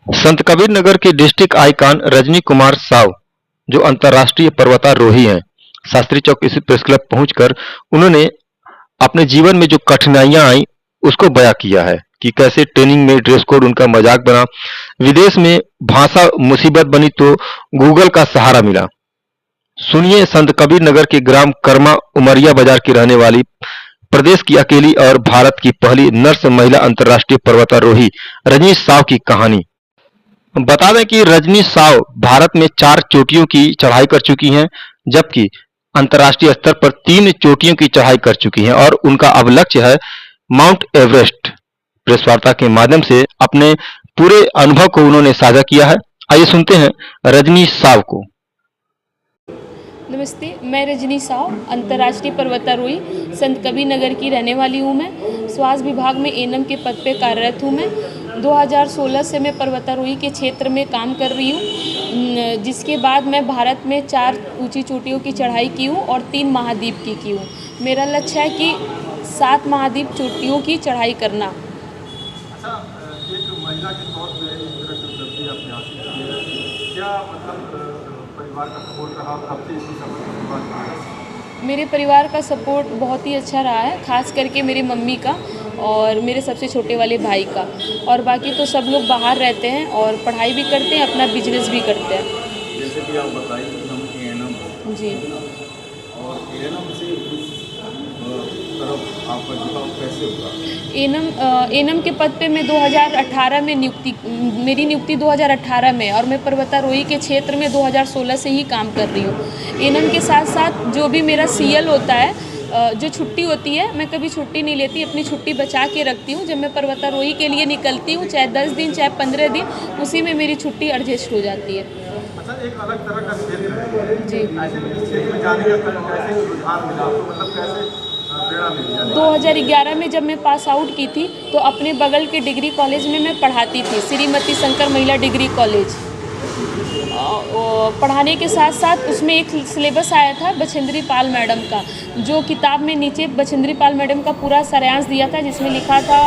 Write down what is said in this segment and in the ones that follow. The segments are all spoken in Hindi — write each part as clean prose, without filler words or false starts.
संत कबीर नगर के डिस्ट्रिक्ट आइकॉन रजनी कुमार साव, जो अंतर्राष्ट्रीय पर्वतारोही हैं, शास्त्री चौक स्थित प्रेस क्लब पहुंचकर उन्होंने अपने जीवन में जो कठिनाइयां आई उसको बयां किया है कि कैसे ट्रेनिंग में ड्रेस कोड उनका मजाक बना, विदेश में भाषा मुसीबत बनी तो गूगल का सहारा मिला। सुनिए संत कबीर नगर के ग्राम कर्मा उमरिया बाजार की रहने वाली, प्रदेश की अकेली और भारत की पहली नर्स महिला अंतर्राष्ट्रीय पर्वतारोही रजनी साव की कहानी। बता दें कि रजनी साव भारत में 4 चोटियों की चढ़ाई कर चुकी हैं, जबकि अंतर्राष्ट्रीय स्तर पर 3 चोटियों की चढ़ाई कर चुकी हैं और उनका अब लक्ष्य है माउंट एवरेस्ट। प्रेस वार्ता के माध्यम से अपने पूरे अनुभव को उन्होंने साझा किया है। आइए सुनते हैं रजनी साव को। नमस्ते, मैं रजनी साव अंतर्राष्ट्रीय पर्वतारोही संत कबीर नगर की रहने वाली हूँ। मैं स्वास्थ्य विभाग में एएनएम के पद पे कार्यरत हूँ। मैं 2016 से मैं पर्वतारोही के क्षेत्र में काम कर रही हूँ, जिसके बाद मैं भारत में 4 ऊंची चोटियों की चढ़ाई की हूँ और 3 महाद्वीप की हूँ। मेरा लक्ष्य है कि 7 महाद्वीप चोटियों की चढ़ाई करना। अच्छा, एक महिला के तौर पे इस तरह की उपलब्धि आपने हासिल की है, क्या मतलब परिवार का सपोर्ट रहा, कब से इसकी शुरुआत की? मेरे परिवार का सपोर्ट बहुत ही अच्छा रहा है, खास करके मेरी मम्मी का और मेरे सबसे छोटे वाले भाई का, और बाकी तो सब लोग बाहर रहते हैं और पढ़ाई भी करते हैं, अपना बिजनेस भी करते हैं। जैसे कि आप बताइए कि हम एएनएम जी, और एएनएम से इस तरफ आपका झुकाव कैसे हुआ? एएनएम के पद पे मैं 2018 में मेरी नियुक्ति 2018 में, और मैं पर्वतारोही के क्षेत्र में 2016 से ही काम कर रही हूँ। एएनएम के साथ साथ जो भी मेरा सीएल होता है, जो छुट्टी होती है, मैं कभी छुट्टी नहीं लेती, अपनी छुट्टी बचा के रखती हूँ। जब मैं पर्वतारोही के लिए निकलती हूँ, चाहे 10 दिन चाहे 15 दिन, उसी में मेरी छुट्टी एडजस्ट हो जाती है। अच्छा, एक अलग तरह का क्षेत्र है जी, ऐसे में इस क्षेत्र में जाने का कैसे रुझान मिला आपको, मतलब कैसे प्रेरणा मिली? 2011 में जब मैं पास आउट की थी तो अपने बगल के डिग्री कॉलेज में मैं पढ़ाती थी, श्रीमती शंकर महिला डिग्री कॉलेज। पढ़ाने के साथ साथ उसमें एक सिलेबस आया था बछेंद्री पाल मैडम का, जो किताब में नीचे बछेंद्री पाल मैडम का पूरा सारांश दिया था, जिसमें लिखा था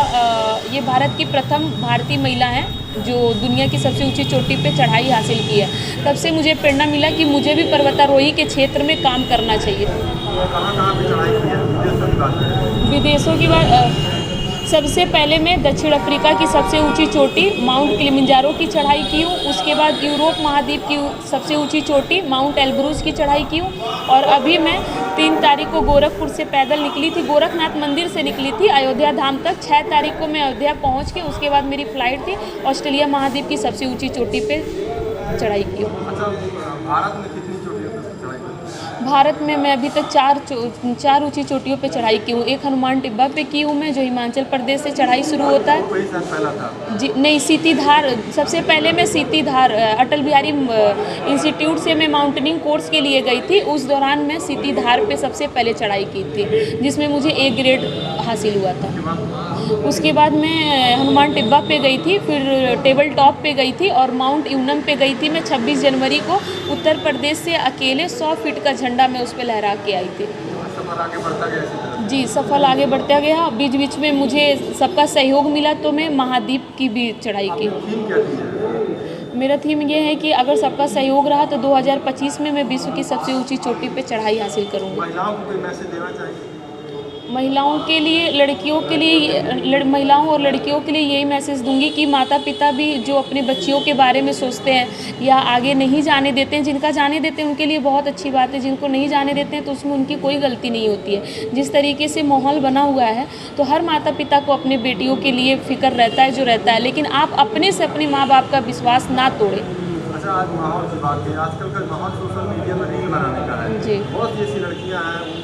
ये भारत की प्रथम भारतीय महिला हैं जो दुनिया की सबसे ऊंची चोटी पे चढ़ाई हासिल की है। तब से मुझे प्रेरणा मिला कि मुझे भी पर्वतारोही के क्षेत्र में काम करना चाहिए। कहाँ पे चढ़ाई की है? विदेशों की बात करें। विदेशों की बात, सबसे पहले मैं दक्षिण अफ्रीका की सबसे ऊंची चोटी माउंट किलिमंजारो की चढ़ाई की हूँ। उसके बाद यूरोप महाद्वीप की सबसे ऊंची चोटी माउंट एल्ब्रूज की चढ़ाई की हूँ। और अभी मैं 3 तारीख को गोरखपुर से पैदल निकली थी, गोरखनाथ मंदिर से निकली थी अयोध्या धाम तक। 6 तारीख को मैं अयोध्या पहुँच के उसके बाद मेरी फ़्लाइट थी, ऑस्ट्रेलिया महाद्वीप की सबसे ऊँची चोटी पर चढ़ाई की हूँ। अच्छा, भारत में कितनी चोटियों पर चढ़ाई की? भारत में मैं अभी तक 4 ऊंची चोटियों पे चढ़ाई की हूँ। एक हनुमान टिब्बा पे की हूँ मैं, जो हिमाचल प्रदेश से चढ़ाई शुरू होता है। कोई साल पहला था? जी नहीं, सीतीधार सबसे पहले मैं सीतीधार अटल बिहारी इंस्टीट्यूट से मैं माउंटेनिंग कोर्स के लिए गई थी। उस दौरान मैं सीतीधार पे सबसे पहले चढ़ाई की थी, जिसमें मुझे A ग्रेड हासिल हुआ था। उसके बाद मैं हनुमान टिब्बा पे गई थी, फिर टेबल टॉप पे गई थी और माउंट यूनम पे गई थी। मैं 26 जनवरी को उत्तर प्रदेश से अकेले 100 फीट का झंडा मैं उस पर लहरा के आई थी। सफर आगे बढ़ता गया इसी तरह? जी, सफल आगे बढ़ता गया। बीच बीच में मुझे सबका सहयोग मिला तो मैं महाद्वीप की भी चढ़ाई की। थीम क्या थी? मेरा थीम ये है कि अगर सबका सहयोग रहा तो 2025 में मैं विश्व की सबसे ऊंची चोटी पे चढ़ाई हासिल करूंगी। महिलाओं को कोई मैसेज देना चाहिए? महिलाओं के लिए, लड़कियों के लिए, महिलाओं और लड़कियों के लिए यही मैसेज दूंगी कि माता पिता भी जो अपने बच्चियों के बारे में सोचते हैं या आगे नहीं जाने देते हैं, जिनका जाने देते हैं उनके लिए बहुत अच्छी बात है, जिनको नहीं जाने देते हैं तो उसमें उनकी कोई गलती नहीं होती है। जिस तरीके से माहौल बना हुआ है तो हर माता पिता को अपने बेटियों के लिए फिक्र रहता है जो रहता है, लेकिन आप अपने से अपने माँ बाप का विश्वास ना तोड़ें। अच्छा, आज माहौल की बात है, आजकल का माहौल सोशल मीडिया में रील बनाने का है। जी, बहुत सी ऐसी लड़कियां हैं,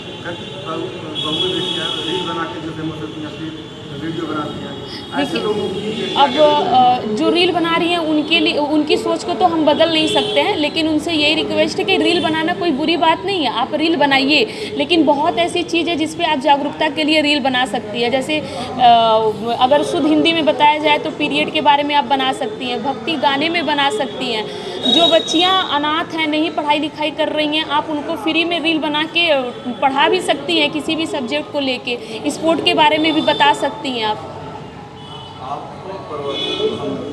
बहू बेटी हैं, रील बना के जो फेमस होती हैं, फिर वीडियो बनाती हैं। ऐसे देखिए, लोगों की अब जो रील बना रही हैं उनके लिए, उनकी सोच को तो हम बदल नहीं सकते हैं, लेकिन उनसे यही रिक्वेस्ट है कि रील बनाना कोई बुरी बात नहीं है, आप रील बनाइए, लेकिन बहुत ऐसी चीज़ है जिस पे आप जागरूकता के लिए रील बना सकती है। जैसे अगर शुद्ध हिंदी में बताया जाए तो पीरियड के बारे में आप बना सकती हैं, भक्ति गाने में बना सकती हैं। जो बच्चियां अनाथ हैं, नहीं पढ़ाई लिखाई कर रही हैं, आप उनको फ्री में रील बना के पढ़ा भी सकती हैं, किसी भी सब्जेक्ट को लेके। स्पोर्ट के बारे में भी बता सकती हैं आप। आपको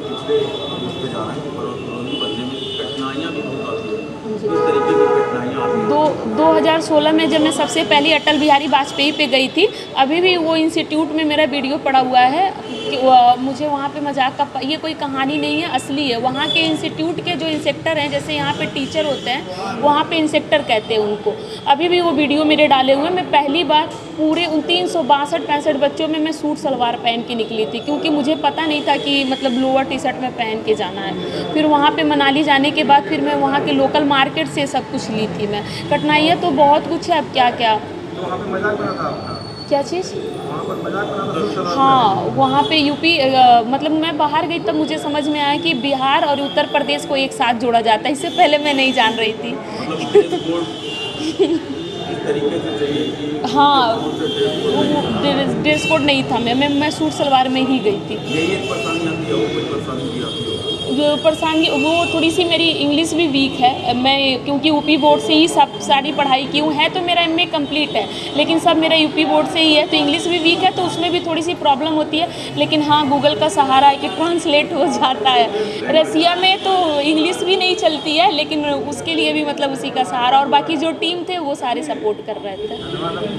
पिछले उस पर जा रहे हैं और कॉलोनी बनने में कठिनाइयाँ भी बहुत आती हैं। किस तरीके की कठिनाइयाँ आती हैं? 2016 में जब मैं सबसे पहले अटल बिहारी वाजपेयी पे गई थी, अभी भी वो इंस्टीट्यूट में मेरा वीडियो पड़ा हुआ है कि मुझे वहाँ पे मजाक का, ये कोई कहानी नहीं है, असली है। वहाँ के इंस्टीट्यूट के जो इंस्पेक्टर हैं, जैसे यहाँ पे टीचर होते हैं, वहाँ पे इंस्पेक्टर कहते हैं उनको। अभी भी वो वीडियो मेरे डाले हुए हैं। मैं पहली बार पूरे उन 362-65 बच्चों में मैं सूट सलवार पहन के निकली थी, क्योंकि मुझे पता नहीं था कि मतलब लोअर टी शर्ट में पहन के जाना है। फिर वहाँ पे मनाली जाने के बाद फिर मैं वहाँ के लोकल मार्केट से सब कुछ ली थी मैं। कठिनाइयाँ तो बहुत कुछ है, अब क्या क्या। तो वहाँ पे मजाक बना था आपका? क्या चीज़? वहाँ पर मजाक बना था सूट सलवार हाँ, वहाँ पे यूपी मतलब मैं बाहर गई तब मुझे समझ में आया कि बिहार और उत्तर प्रदेश को एक साथ जोड़ा जाता है। इससे पहले मैं नहीं जान रही थी। मतलब ड्रेस कोड इस तरीके से चाहिए कि हाँ, ड्रेस ड्रेस कोड नहीं था। मैं सूट सलवार में ही गई थी। यही एक परेशानी आती है और कोई परेशानी भी आती है? जो परेशानी वो थोड़ी सी, मेरी इंग्लिश भी वीक है। मैं क्योंकि यूपी बोर्ड से ही सब सारी पढ़ाई की हूँ, है तो मेरा एमए कंप्लीट है, लेकिन सब मेरा यूपी बोर्ड से ही है, तो इंग्लिश भी वीक है, तो उसमें भी थोड़ी सी प्रॉब्लम होती है। लेकिन हाँ, गूगल का सहारा है कि ट्रांसलेट हो जाता है। रसिया में तो इंग्लिश भी नहीं चलती है, लेकिन उसके लिए भी मतलब उसी का सहारा, और बाकी जो टीम थे वो सारे सपोर्ट कर रहे थे।